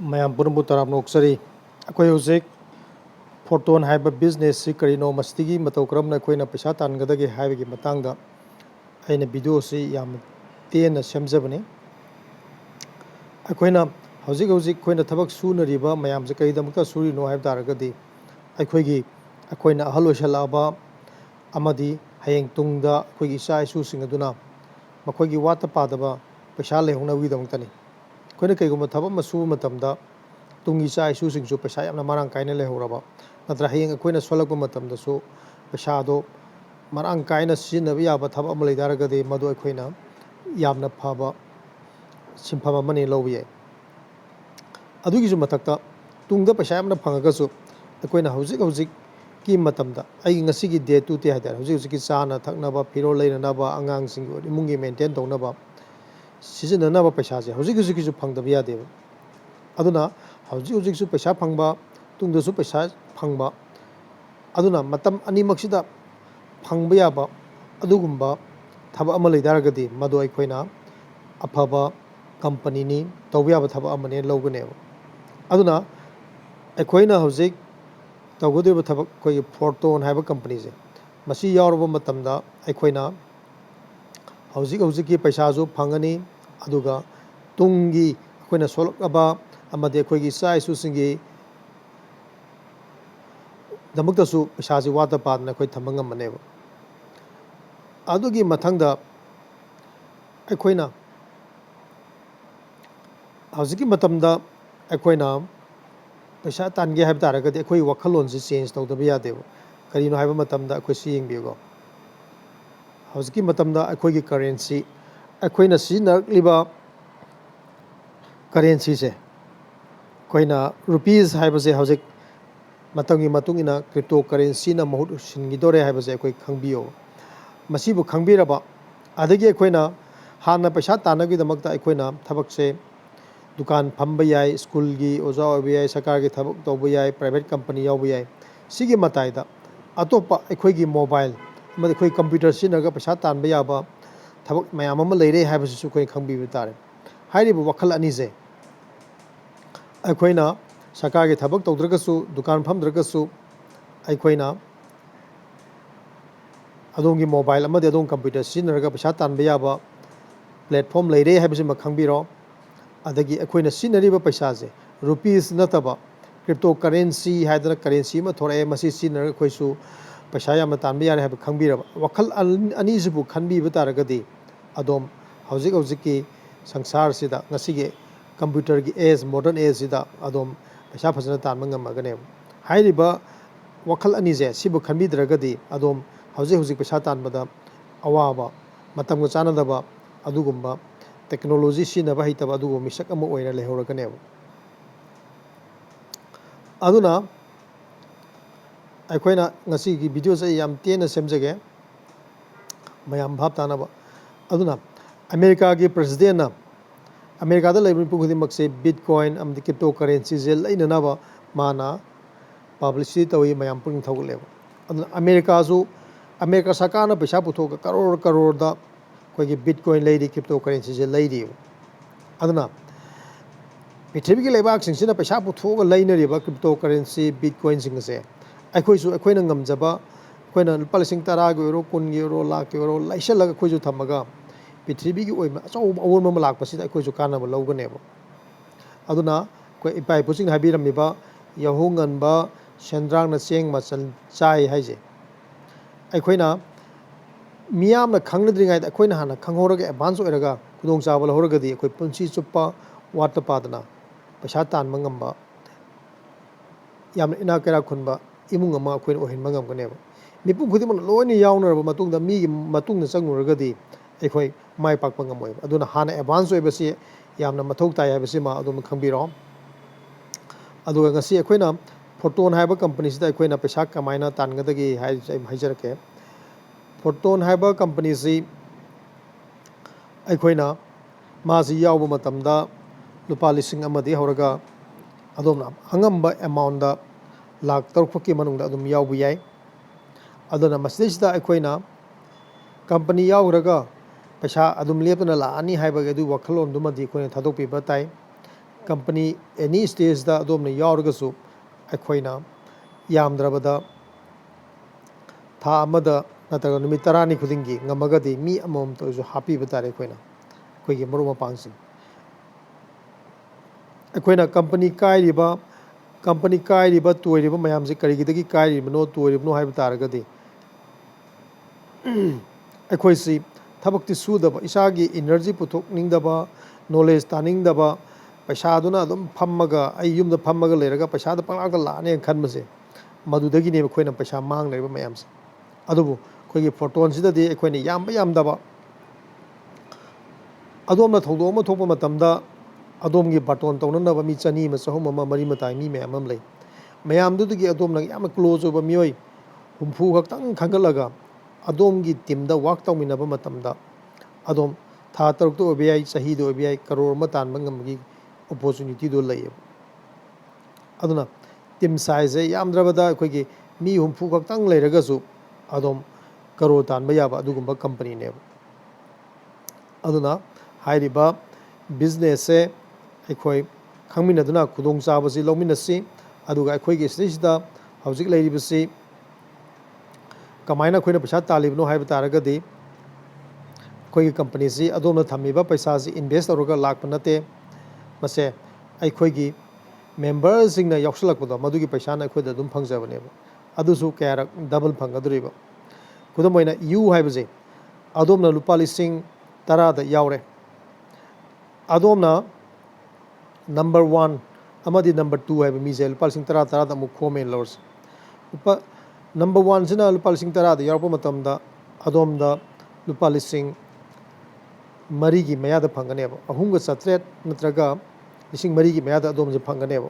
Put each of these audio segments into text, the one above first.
ꯃꯌꯥꯝ ꯄꯨꯝꯅꯃꯛ ꯇꯔꯥꯝꯅ ꯑꯣꯛꯆꯔꯤ ꯑꯩꯈꯣꯏ ꯍꯧꯖꯤꯛ ꯐꯣꯔꯇꯣꯟ ꯍꯥꯏꯕ ꯕꯤꯖꯤꯅꯦꯁꯁꯤ ꯀꯔꯤꯅꯣ ꯃꯁꯤꯒꯤ ꯃꯇꯧ ꯀꯔꯝꯅ ꯑꯩꯈꯣꯏꯅ ꯄꯩꯁꯥ ꯇꯥꯟꯒꯗꯒꯦ ꯍꯥꯏꯕꯒꯤ ꯃꯇꯥꯡꯗ ꯑꯩꯅ ꯚꯤꯗꯤꯑꯣꯁꯤ ꯌꯥꯝꯅ ꯇꯦꯟꯅ ꯁꯦꯝꯖꯕꯅꯤ ꯑꯩꯈꯣꯏꯅ ꯍꯧꯖꯤꯛ ꯑꯩꯈꯣꯏꯅ ꯊꯕꯛ ꯁꯨꯅꯔꯤꯕ ꯃꯌꯥꯝꯁꯦ ꯀꯔꯤꯗꯃꯛꯇ ꯁꯨꯔꯤꯅꯣ ꯍꯥꯏꯕ ꯇꯥꯔꯒꯗꯤ ꯑꯩꯈꯣꯏꯅ ꯑꯍꯜ ꯑꯣꯏꯁꯜꯂꯛꯑꯕ ꯑꯃꯗꯤ ꯍꯌꯦꯡ ꯇꯨꯡꯗ ꯑꯩꯈꯣꯏꯒꯤ ꯏꯆꯥ ꯏꯁꯨꯁꯤꯡ ꯑꯗꯨꯅ ꯃꯈꯣꯏꯒꯤ ꯋꯥꯠꯇ ꯄꯥꯗꯕ ꯄꯩꯁꯥ ꯂꯩꯍꯧꯅꯕꯒꯤꯗꯃꯛꯇꯅꯤ ꯑꯩꯈꯣꯏꯅ ꯀꯩꯒꯨꯝꯕ ꯊꯕꯛ ꯑꯃ ꯁꯨꯕ ꯃꯇꯝꯗ ꯇꯨꯡꯒꯤ ꯏꯆꯥ ꯏꯁꯨꯁꯤꯡꯁꯨ ꯄꯩꯁꯥ ꯌꯥꯝꯅ ꯃꯔꯥꯡ ꯀꯥꯏꯅ ꯂꯩꯍꯧꯔꯕ ꯅꯠꯇ꯭ꯔ ꯍꯌꯦꯡ ꯑꯩꯈꯣꯏꯅ ꯁꯣꯜꯂꯛꯄ ꯃꯇꯝꯗꯁꯨ ꯄꯩꯁꯥꯗꯣ ꯃꯔꯥꯡ ꯀꯥꯏꯅ ꯁꯤꯖꯤꯟꯅꯕ ꯌꯥꯕ ꯊꯕꯛ ꯑꯃ ꯂꯩꯇꯥꯔꯒꯗꯤ ꯃꯗꯨ ꯑꯩꯈꯣꯏꯅ ꯌꯥꯝꯅ ꯐꯕ ꯁꯤꯟꯐꯝ ꯑꯃꯅꯤ ꯂꯧꯕ ꯌꯥꯏ ꯑꯗꯨꯒꯤꯁꯨ ꯃꯊꯛꯇ ꯇꯨꯡꯗ ꯄꯩꯁꯥ ꯌꯥꯝꯅ ꯐꯪꯉꯒꯁꯨ ꯑꯩꯈꯣꯏꯅ ꯍꯧꯖꯤꯛꯀꯤ ꯃꯇꯝꯗ ꯑꯩꯒꯤ ꯉꯁꯤꯒꯤ ꯗꯦ ꯇꯨ ꯗꯦ ꯍꯥꯏꯇꯥꯔꯦ ꯍꯧꯖꯤꯛꯀꯤ ꯆꯥꯅ ꯊꯛꯅꯕ ꯐꯤꯔꯣꯜ ꯂꯩꯅꯅꯕ ꯑꯉꯥꯡꯁꯤꯡꯒꯤ ꯏꯃꯨꯡꯒꯤ ꯃꯦꯟꯇꯦꯟ ꯇꯧꯅꯕ ꯁꯤꯖꯤꯟꯅꯅꯕ ꯄꯩꯁꯥꯁꯦ ꯍꯧꯖꯤꯛꯀꯤꯁꯨ ꯐꯪꯗꯕ ꯌꯥꯗꯦꯕ ꯑꯗꯨꯅ ꯍꯧꯖꯤꯛꯁꯨ ꯄꯩꯁꯥ ꯐꯪꯕ ꯇꯨꯡꯗꯁꯨ ꯄꯩꯁా ꯐꯪꯕ ꯑꯗꯨꯅ ꯃꯇꯝ ꯑꯅꯤꯃꯛꯁꯤꯗ ꯐꯪꯕ ꯌꯥꯕ ꯑꯗꯨꯒꯨꯝꯕ ꯊꯕꯛ ꯑꯃ ꯂꯩꯇꯥꯔꯒꯗꯤ ꯃꯗꯨ ꯑꯩꯈꯣꯏꯅ ꯑꯐꯕ ꯀꯝꯄꯅꯤꯅꯤ ꯇꯧꯕ ꯌꯥꯕ ꯊꯕꯛ ꯑꯃꯅꯦ ꯂꯧꯒꯅꯦꯕ ꯑꯗꯨꯅ ꯑꯩꯈꯣꯏꯅ ꯍꯧꯖꯤꯛ ꯇꯧꯒꯗꯧꯔꯤꯕ ꯊꯕꯛ ꯑꯩꯈꯣꯏꯒꯤ ꯐꯣꯔꯇꯣꯟ ꯍꯥꯏꯕ ꯀꯝꯄꯅꯤꯁꯦ ꯃꯁꯤ ꯌꯥꯎꯔꯕ ꯃꯇꯝꯗ ꯑꯩꯈꯣꯏꯅ ꯍꯧꯖꯤꯛꯀꯤ ꯄꯩꯁꯥꯁꯨ ꯐꯪꯒꯅꯤ ꯑꯗꯨꯒ ꯇꯨꯡꯒꯤ ꯑꯩꯈꯣꯏꯅ ꯁꯣꯜꯂꯛꯂꯕ ꯑꯃꯗꯤ ꯑꯩꯈꯣꯏꯒꯤ ꯏꯆꯥ ꯏꯁꯨꯁꯤꯡꯒꯤ ꯗꯃꯛꯇꯁꯨ ꯄꯩꯁꯥꯁꯤ ꯋꯥꯠꯇ ꯄꯥꯗꯅ ꯑꯩꯈꯣꯏ ꯊꯝꯕ ꯉꯝꯕꯅꯦꯕ ꯑꯗꯨꯒꯤ ꯃꯊꯪꯗ ꯑꯩꯈꯣꯏꯅ ꯍꯧꯖꯤꯛꯀꯤ ꯃꯇꯝꯗ ꯑꯩꯈꯣꯏꯅ ꯄꯩꯁా ꯇꯥꯟꯒꯦ ꯍꯥꯏꯕ ꯇꯥꯔꯒꯗꯤ ꯑꯩꯈꯣꯏꯒꯤ ꯋꯥꯈꯜꯂꯣꯟꯁꯤ ꯆꯦꯟꯖ ꯇꯧꯗꯕ ꯌꯥꯗꯦꯕ ꯀꯔꯤꯅꯣ ꯍꯥꯏꯕ ꯃꯇꯝꯗ ꯑꯩꯈꯣꯏ ꯁꯤ ꯌꯦꯡꯕꯤꯌꯨꯀꯣ ꯍꯧꯖꯤꯛꯀꯤ ꯃꯇꯝꯗ ꯑꯩꯈꯣꯏꯒꯤ ꯀꯔꯦꯟꯁꯤ ꯑꯩꯈꯣꯏꯅ ꯁꯤꯖꯤꯟꯅꯔꯛꯂꯤꯕ ꯀꯔꯦꯟꯁꯤꯁꯦ ꯑꯩꯈꯣꯏꯅ ꯔꯨꯄꯤꯁ ꯍꯥꯏꯕꯁꯦ ꯍꯧꯖꯤꯛ ꯃꯇꯝꯒꯤ ꯃꯇꯨꯡ ꯏꯟꯅ ꯀ꯭ꯔꯤꯞꯇꯣ ꯀꯔꯦꯟꯁꯤꯅ ꯃꯍꯨꯠ ꯁꯤꯟꯈꯤꯗꯣꯔꯦ ꯍꯥꯏꯕꯁꯦ ꯑꯩꯈꯣꯏ ꯈꯪꯕꯤꯌꯣ ꯃꯁꯤꯕꯨ ꯈꯪꯕꯤꯔꯕ ꯑꯗꯒꯤ ꯑꯩꯈꯣꯏꯅ ꯍꯥꯟꯅ ꯄꯩꯁꯥ ꯇꯥꯟꯅꯕꯒꯤꯗꯃꯛꯇ ꯑꯩꯈꯣꯏꯅ ꯊꯕꯛꯁꯦ ꯗꯨꯀꯥꯟ ꯐꯝꯕ ꯌꯥꯏ ꯁ꯭ꯀꯨꯜꯒꯤ ꯑꯣꯖꯥ ꯑꯣꯏꯕ ꯌꯥꯏ ꯁꯔꯀꯥꯔꯒꯤ ꯊꯕꯛ ꯇꯧꯕ ꯌꯥꯏ ꯄ꯭ꯔꯥꯏꯚꯦꯠ ꯀꯝꯄꯅꯤ ꯌꯥꯎꯕ ꯌꯥꯏ ꯁꯤꯒꯤ ꯃꯇꯥꯏꯗ ꯑꯇꯣꯞꯄ ꯑꯩꯈꯣꯏꯒꯤ ꯃꯣꯕꯥꯏꯜ ꯑꯃꯗꯤ ꯑꯩꯈꯣই ꯀꯝꯄ꯭ꯌꯨꯇꯔ ꯁꯤꯖꯤꯟꯅꯔꯒ ꯄꯩꯁా ꯇꯥꯟꯕ ꯌꯥꯕ ꯊꯕꯛ ꯃꯌꯥꯝ ꯑꯃ ꯂꯩꯔꯦ ꯍꯥꯏꯕꯁꯤꯁꯨ ꯑꯩꯈꯣꯏ ꯈꯪꯕꯤꯕ ꯇꯥꯔꯦ ꯍꯥꯏꯔꯤꯕ ꯋꯥꯈꯜ ꯑꯅꯤꯁꯦ ꯑꯩꯈꯣꯏꯅ ꯁꯔꯀꯥꯔꯒꯤ ꯊꯕꯛ ꯇꯧꯗ꯭ꯔꯒꯁꯨ ꯗꯨꯀꯥꯟ ꯐꯝꯗ꯭ꯔꯒꯁꯨ ꯑꯩꯈꯣꯏꯅ ꯑꯗꯣꯝꯒꯤ ꯃꯣꯕꯥꯏꯜ ꯑꯃꯗꯤ ꯑꯗꯣꯝ ꯀꯝꯄ꯭ꯌꯨꯇꯔ ꯁꯤꯖꯤꯟꯅꯔꯒ ꯄꯩꯁꯥ ꯇꯥꯟꯕ ꯌꯥꯕ ꯄ꯭ꯂꯦꯠꯐꯣꯝ ꯂꯩꯔꯦ ꯍꯥꯏꯕꯁꯤꯃ ꯈꯪꯕꯤꯔꯣ ꯑꯗꯒꯤ ꯑꯩꯈꯣꯏꯅ ꯁꯤꯖꯤꯟꯅꯔꯤꯕ ꯄꯩꯁꯥꯁꯦ ꯔꯨꯄꯤꯁ ꯅꯠꯇꯕ ꯀ꯭ꯔꯤꯞꯇꯣ ꯀꯔꯦꯟꯁꯤ ꯍꯥꯏꯗꯅ ꯀꯔꯦꯟꯁꯤ ꯑꯃ ꯊꯣꯛꯂꯛꯑꯦ ꯃꯁꯤ ꯁꯤꯖꯤꯟꯅꯔꯒ ꯑꯩꯈꯣꯏꯁꯨ ꯄꯩꯁꯥ ꯌꯥꯝꯅ ꯇꯥꯟꯕ ꯌꯥꯔꯦ ꯍꯥꯏꯕ ꯈꯪꯕꯤꯔꯕ ꯋꯥꯈꯜ ꯑꯅꯤꯁꯤꯕꯨ ꯈꯟꯕꯤꯕ ꯇꯥꯔꯒꯗꯤ ꯑꯗꯣꯝ ꯍꯧꯖꯤꯛꯀꯤ ꯁꯪꯁꯥꯔꯁꯤꯗ ꯉꯁꯤꯒꯤ ꯀꯝꯄ꯭ꯌꯨꯇꯔꯒꯤ ꯑꯦꯖ ꯃꯣꯗꯔꯟ ꯑꯦꯖꯁꯤꯗ ꯑꯗꯣꯝ ꯄꯩꯁꯥ ꯐꯖꯅ ꯇꯥꯟꯕ ꯉꯝꯃꯒꯅꯦꯕ ꯍꯥꯏꯔꯤꯕ ꯋꯥꯈꯜ ꯑꯅꯤꯁꯦ ꯁꯤꯕꯨ ꯈꯟꯕꯤꯗ꯭ꯔꯒꯗꯤ ꯑꯗꯣꯝ ꯍꯧꯖꯤꯛ ꯄꯩꯁꯥ ꯇꯥꯟꯕꯗ ꯑꯋꯥꯕ ꯃꯇꯝꯒ ꯆꯥꯟꯅꯗꯕ ꯑꯗꯨꯒꯨꯝꯕ ꯇꯦꯛꯅꯣꯂꯣꯖꯤ ꯁꯤꯖꯤꯟꯅꯕ ꯍꯩꯇꯕ ꯑꯗꯨꯒꯨꯝꯕ ꯃꯤꯁꯛ ꯑꯃ ꯑꯣꯏꯅ ꯂꯩꯍꯧꯔꯒꯅꯦꯕ ꯑꯗꯨꯅ ꯑꯩꯈꯣꯏꯅ ꯉꯁꯤꯒꯤ ꯚꯤꯗꯤꯑꯣꯁꯦ ꯑꯩ ꯌꯥꯝ ꯇꯦꯟꯅ ꯁꯦꯝꯖꯒꯦ ꯃꯌꯥꯝ ꯚꯥꯞ ꯇꯥꯅꯕ ꯑꯗꯨꯅ ꯑꯃꯦꯔꯤꯀꯥꯒꯤ ꯄ꯭ꯔꯦꯁꯤꯗꯦꯟꯅ ꯑꯃꯦꯔꯤꯀꯥꯗ ꯂꯩꯕ ꯃꯤꯄꯨꯝ ꯈꯨꯗꯤꯡꯃꯛꯁꯦ ꯕꯤꯠꯀꯣꯏꯟ ꯑꯃꯗꯤ ꯀ꯭ꯔꯤꯞꯇꯣ ꯀꯔꯦꯟꯁꯤꯁꯦ ꯂꯩꯅꯅꯕ ꯃꯥꯅ ꯄꯥꯕ꯭ꯂꯤꯁꯤꯇꯤ ꯇꯧꯏ ꯃꯌꯥꯝ ꯄꯨꯛꯅꯤꯡ ꯊꯧꯒꯠꯂꯦꯕ ꯑꯗꯨꯅ ꯑꯃꯦꯔꯤꯀꯥ ꯁꯔꯀꯥꯔꯅ ꯄꯩꯁꯥ ꯄꯨꯊꯣꯛꯑꯒ ꯀꯔꯣꯔꯗ ꯑꯩꯈꯣꯏꯒꯤ ꯕꯤꯠꯀꯣꯏꯟ ꯂꯩꯔꯤ ꯀ꯭ꯔꯤꯞꯇꯣ ꯀꯔꯦꯟꯁꯤꯁꯦ ꯂꯩꯔꯤꯕ ꯑꯗꯨꯅ ꯄ꯭ꯔꯤꯊꯤꯕꯤꯒꯤ ꯂꯩꯕꯥꯛꯁꯤꯡꯁꯤꯅ ꯄꯩꯁా ꯄꯨꯊꯣꯛꯑꯒ ꯂꯩꯅꯔꯤꯕ ꯀ꯭ꯔꯤꯞꯇꯣ ꯀꯔꯦꯟꯁꯤ ꯕꯤꯠꯀꯣꯏꯟꯁꯤꯡ ꯑꯁꯦ ꯑꯩꯈꯣꯏꯅ ꯉꯝꯖꯕ ꯑꯩꯈꯣꯏꯅ ꯂꯨꯄꯥ ꯂꯤꯁꯤꯡ 10ꯒꯤ ꯑꯣꯏꯔꯣ 10ꯒꯤ ꯑꯣꯏꯔꯣ ꯂꯥꯛꯀꯤ ꯑꯣꯏꯔꯣ ꯂꯩꯁꯜꯂꯒ ꯑꯩꯈꯣꯏꯁꯨ ꯊꯝꯃꯒ ꯄ꯭ꯔꯤꯊꯤꯕꯤꯒꯤ ꯑꯣꯏꯕ ꯑꯆꯧꯕ ꯑꯑꯣꯟꯕ ꯑꯃ ꯂꯥꯛꯄꯁꯤꯗ ꯑꯩꯈꯣꯏꯁꯨ ꯀꯥꯟꯅꯕ ꯂꯧꯒꯅꯦꯕ ꯑꯗꯨꯅ ꯑꯩꯈꯣꯏ ꯏꯄꯥ ꯏꯄꯨꯁꯤꯡꯅ ꯍꯥꯏꯕꯤꯔꯝꯃꯤꯕ ꯌꯥꯍꯧ ꯉꯟꯕ ꯁꯦꯟꯗ꯭ꯔꯥꯡꯅ ꯆꯦꯡ ꯃꯆꯜ ꯆꯥꯏ ꯍꯥꯏꯁꯦ ꯑꯩꯈꯣꯏꯅ ꯃꯤꯌꯥꯝꯅ ꯈꯪꯅꯗ꯭ꯔꯤꯉꯩꯗ ꯑꯩꯈꯣꯏꯅ ꯍꯥꯟꯅ ꯈꯪꯍꯧꯔꯒ ꯑꯦꯗꯚꯥꯟꯁ ꯑꯣꯏꯔꯒ ꯈꯨꯗꯣꯡꯆꯥꯕ ꯂꯧꯍꯧꯔꯒꯗꯤ ꯑꯩꯈꯣই ꯄꯨꯟꯁꯤ ꯆꯨꯞꯄ ꯋꯥꯠꯇ ꯄꯥꯗꯅ ꯄꯩꯁꯥ ꯇꯥꯟꯕ ꯉꯝꯕ ꯌꯥꯝꯅ ꯏꯅꯥꯛ ꯀꯩꯔꯥꯛ ꯈꯨꯟꯕ ꯏꯃꯨꯡ ꯑꯃ ꯑꯩꯈꯣꯏꯅ ꯑꯣꯏꯍꯟꯕ ꯉꯝꯒꯅꯦꯕ ꯃꯤꯄꯨꯝ ꯈꯨꯗꯤꯡꯃꯛꯅ ꯂꯣꯏꯅ ꯌꯥꯎꯅꯔꯕ ꯃꯇꯨꯡꯗ ꯃꯤꯒꯤ ꯃꯇꯨꯡꯗ ꯆꯪꯉꯨꯔꯒꯗꯤ ꯑꯩꯈꯣꯏ ꯃꯥꯏ ꯄꯥꯛꯄ ꯉꯝꯃꯣꯏꯕ ꯑꯗꯨꯅ ꯍꯥꯟꯅ ꯑꯦꯗꯚꯥꯟꯁ ꯑꯣꯏꯕꯁꯤ ꯌꯥꯝꯅ ꯃꯊꯧ ꯇꯥꯏ ꯍꯥꯏꯕꯁꯤꯃ ꯑꯗꯨꯝ ꯈꯪꯕꯤꯔꯣ ꯑꯗꯨꯒ ꯉꯁꯤ ꯑꯩꯈꯣꯏꯅ ꯐꯣꯔꯇꯣꯟ ꯍꯥꯏꯕ ꯀꯝꯄꯅꯤꯁꯤꯗ ꯑꯩꯈꯣꯏꯅ ꯄꯩꯁꯥ ꯀꯃꯥꯏꯅ ꯇꯥꯟꯒꯗꯒꯦ ꯍꯥꯏꯕꯁꯤ ꯑꯩ ꯍꯥꯏꯖꯔꯛꯀꯦ ꯐꯣꯔꯇꯣꯟ ꯍꯥꯏꯕ ꯀꯝꯄꯅꯤꯁꯤ ꯑꯩꯈꯣꯏꯅ ꯃꯥꯁꯤ ꯌꯥꯎꯕ ꯃꯇꯝꯗ ꯂꯨꯄꯥ 1,000 ꯍꯧꯔꯒ ꯑꯗꯣꯝꯅ ꯑꯉꯝꯕ ꯑꯦꯃꯥꯎꯟꯗ ꯂꯥꯛ 10 ꯐꯥꯎꯀꯤ ꯃꯅꯨꯡꯗ ꯑꯗꯨꯝ ꯌꯥꯎꯕ ꯌꯥꯏ ꯑꯗꯨꯅ ꯃꯁꯤꯗꯩꯁꯤꯗ ꯑꯩꯈꯣꯏꯅ ꯀꯝꯄꯅꯤ ꯌꯥꯎꯈ꯭ꯔꯒ ꯄꯩꯁꯥ ꯑꯗꯨꯝ ꯂꯦꯞꯇꯅ ꯂꯥꯛꯑꯅꯤ ꯍꯥꯏꯕꯒꯤ ꯑꯗꯨꯒꯤ ꯋꯥꯈꯜꯂꯣꯟꯗꯨꯃꯗꯤ ꯑꯩꯈꯣꯏꯅ ꯊꯥꯗꯣꯛꯄꯤꯕ ꯇꯥꯏ company any stage da adom na yauragasu akhoi na yamdrabada tha amada nataga numit tarani khudingi ngamagadi mi amom to ju happy batare akhoi na akhoi gi maru mapangsi akhoi na company kai riba toy riba mayam se kari gidagi kai riba no toy riba no hai bataragadi akhoi si thabakti sudaba isagi energy puthok ningdaba knowledge taningdaba paisa duna adum phammaga ai yumda phammaga leraga paisa da panglaga lane khanbase madudagi ne akhoi na paisa mang leriba mayam se adubu akhoi gi photon sida di akhoi ni yamdaba adom na thodo ma thokpa matamda adom gi baton tonanaba mi chani ma sahum ma mari matai mi mayam am lei mayam du gi adom na yam close oba mioi humfu khak tang khangalaga adom gi team da work tawminaba matamda adom tha taruk to obi sahi do obi crore ma tan bangam gi opportunity do lei aduna team size yamdrabada akhoi gi mi humfu khak tang leiraga su adom crore tan ba yaba adugumba company ne aduna hairiba business se akhoi khangmina duna khudong chabasi lawminasi aduga akhoi gi sida hojik leiribasi kamaina khoina paisa talibno haiba taragadi akhoi gi company si adomna thamiba paisa si invest toroga lakpa nate mase akhoi gi members singna yaksulakpado madugi paisa na akhoi da dum phangjabane adusu kaya double phangaduriba kudamoina u haibaje adomna lupa lising 10 da yaure adomna number 1 amadi number 2 haiba mi je lupa lising 10 da mu khomen lors lupa number 1 sina lupa lising 10 da yarpa matamda adomda lupa lising mari gi maya da phanganeba ahumga satret natraga lising mari gi maya da adom je phanganeba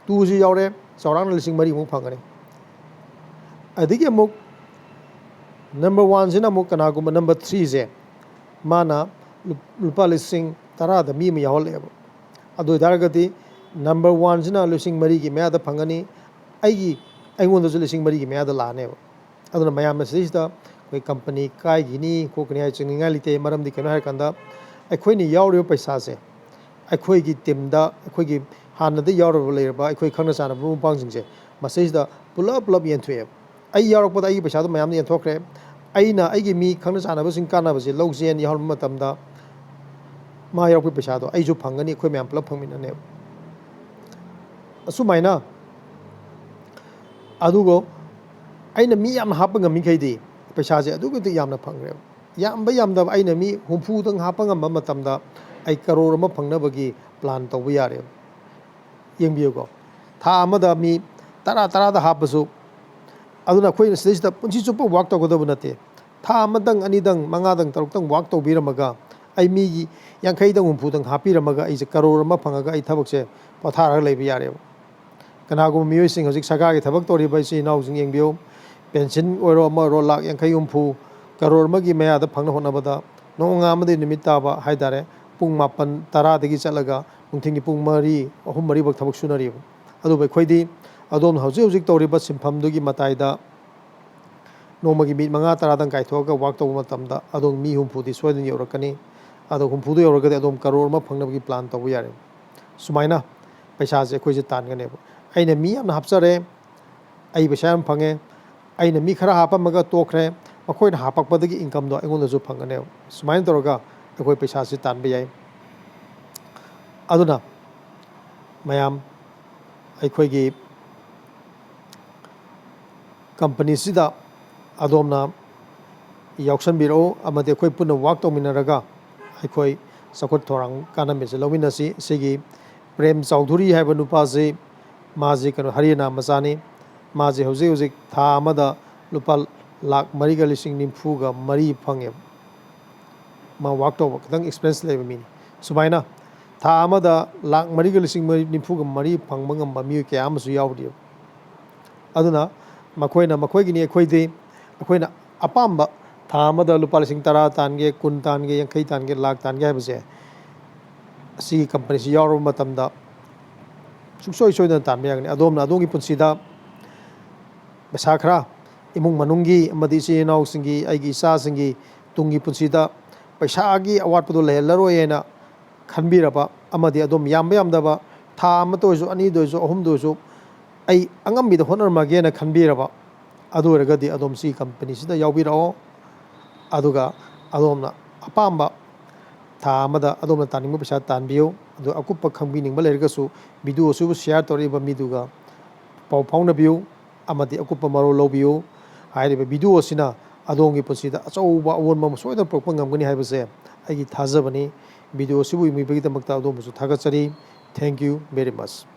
2 ji yaure chaurang lising mari mu phangane adigi amuk number 1 sina mu kana gum number 3 je mana lupa lising 10 da mi ma yawleba adu daragati number 1 sina lising mari gi maya da phangani aigi aingon da lising mari gi maya da laneba aduna mayam na sida koi company kai gini ko kani ai chingninga lite maram di kana har kanda akhoi ni yawre paisa se akhoi gi team da akhoi gi hanna da yawre leirba akhoi khangna sana bu pang jing se message da pulap yen thwe ai yawrak pada ai paisa da mayam yen thokre aina aigi mi khangna sana ba sing kana ba se logjen yawr matam da ma yawp paisa do ai ju phangani akhoi mayam pulap phangmina ne asumaina adugo aina mi yam hapa ngami khaidi paisa je adugo ti yamna phangre yamba yamda aina mi humfu dang hapa ngam matamda ai crore ma phangna bagi plan to bu yare yengbiyo go tha amada mi tara da hapasu aduna khoi stage da punchi chupa work to godabu nate tha amadang anidang mangadang tarukdang work to biramaga ai mi gi yankhai dang humfu dang hapiramaga ai je crore ma phangaga ai thabak se pathara leibi yare kanagum miyoi sing hojik saga gi thabak tori bai si naw jing yengbiyo pension oiro ma ro lak yankhai humfu crore ma gi maya da phangna honabada nonga amade nimit taba haidare pung 10 dagi chalaga nungthing pung 3 bak thabak sunari adu bai khoidi adom hojik tori ba simpham dugi matai da nomagi mi 5 dang kai thoga work to matamda adong mi humfu di soidin yorakani ado humfu du yoragade adom crore ma phangna gi plan to yare sumaina paisa je khoi je tan gane aina mi am hapsare ai paisa am phange aina mi khara hapamaga tokre makhoi na hapakpadagi income do aingon ju phangane sumain toroga akhoi paisa si tan ba yai aduna mayam akhoi gi company sida adomna yauksan biro amade akhoi punna work to minaraga akhoi sakot thorang kana me lawinasi sigi prem chaudhuri haiba nupa je maji kano harina masani maji hojik tha amada lupa lakh mariga lising nimfuga mari phange ma work to kadang expense leba mi subaina tha amada lakh mariga lising nimfuga mari phangba ngamba mi kya amasu yawdi aduna makhoi gini akhoi na apamba tha amada lupa lising 10 tange 10 tange 50 tange lakh tange habse si company si yawro matamda suksoi soina tan bayagni adomna adongi punsida basa khara imung manungi amadi si naw singi aigi sa singi tungi punsida paisa gi awat padu lehelaro yena ꯈꯟꯕꯤꯔꯕ ꯑꯃꯗꯤ ꯑꯗꯨꯝ ꯌꯥꯝꯕ ꯌꯥꯝꯗꯕ ꯊꯥ ꯑꯃꯇ ꯑꯣꯏꯔꯁꯨ ꯑꯅꯤꯗ ꯑꯣꯏꯔꯁꯨ ꯑꯍꯨꯝꯗ ꯑꯣꯏꯔꯁꯨ ꯑꯩ ꯑꯉꯝꯕꯤꯗ ꯍꯣꯠꯅꯔꯝꯃꯒꯦꯅ ꯈꯟꯕꯤꯔꯕ ꯑꯗꯨ ꯑꯣꯏꯔꯒꯗꯤ ꯑꯗꯣꯝ ꯁꯤ ꯀꯝꯄꯅꯤꯁꯤꯗ ꯌꯥꯎꯕꯤꯔꯛꯑꯣ ꯑꯗꯨꯒ ꯑꯗꯣꯝꯅ ꯑꯄꯥꯝꯕ ꯊꯥ ꯑꯃꯗ ꯑꯗꯣꯝꯅ ꯇꯥꯅꯤꯡꯕ ꯄꯩꯁꯥ ꯇꯥꯟꯕꯤꯌꯨ ꯑꯗꯨ ꯑꯀꯨꯞꯄ ꯈꯪꯕꯤꯅꯤꯡꯕ ꯂꯩꯔꯒꯁꯨ ꯚꯤꯗꯤꯑꯣ ꯑꯁꯤꯕꯨ ꯁꯤꯌꯥꯔ ꯇꯧꯔꯛꯏꯕ ꯃꯤꯗꯨꯒ ꯄꯥꯎ ꯐꯥꯎꯅꯕꯤꯌꯨ ꯑꯃꯗꯤ ꯑꯀꯨꯞꯄ ꯃꯔꯣꯜ ꯂꯧꯕꯤꯌꯨ ꯍꯥꯏꯔꯤꯕ ꯚꯤꯗꯤꯑꯣ ꯑꯁꯤꯅ ꯑꯗꯣꯝꯒꯤ ꯄꯨꯟꯁꯤꯗ ꯑꯆꯧꯕ ꯑꯑꯣꯟꯕ ꯑꯃ ꯁꯣꯏꯗꯅ ꯄꯨꯔꯛꯄ ꯉꯝꯒꯅꯤ ꯍꯥꯏꯕꯁꯦ ꯑꯩꯒꯤ ꯊꯥꯖꯕꯅꯤ ꯚꯤꯗꯤꯑꯣ ꯑꯁꯤꯕꯨ ꯌꯦꯡꯕꯤꯕꯒꯤꯗꯃꯛꯇ ꯑꯗꯣꯝꯕꯨꯁꯨ ꯊꯥꯒꯠꯆꯔꯤ ꯊꯦꯡꯛ ꯌꯨ ꯚꯦꯔꯤ ꯃꯆ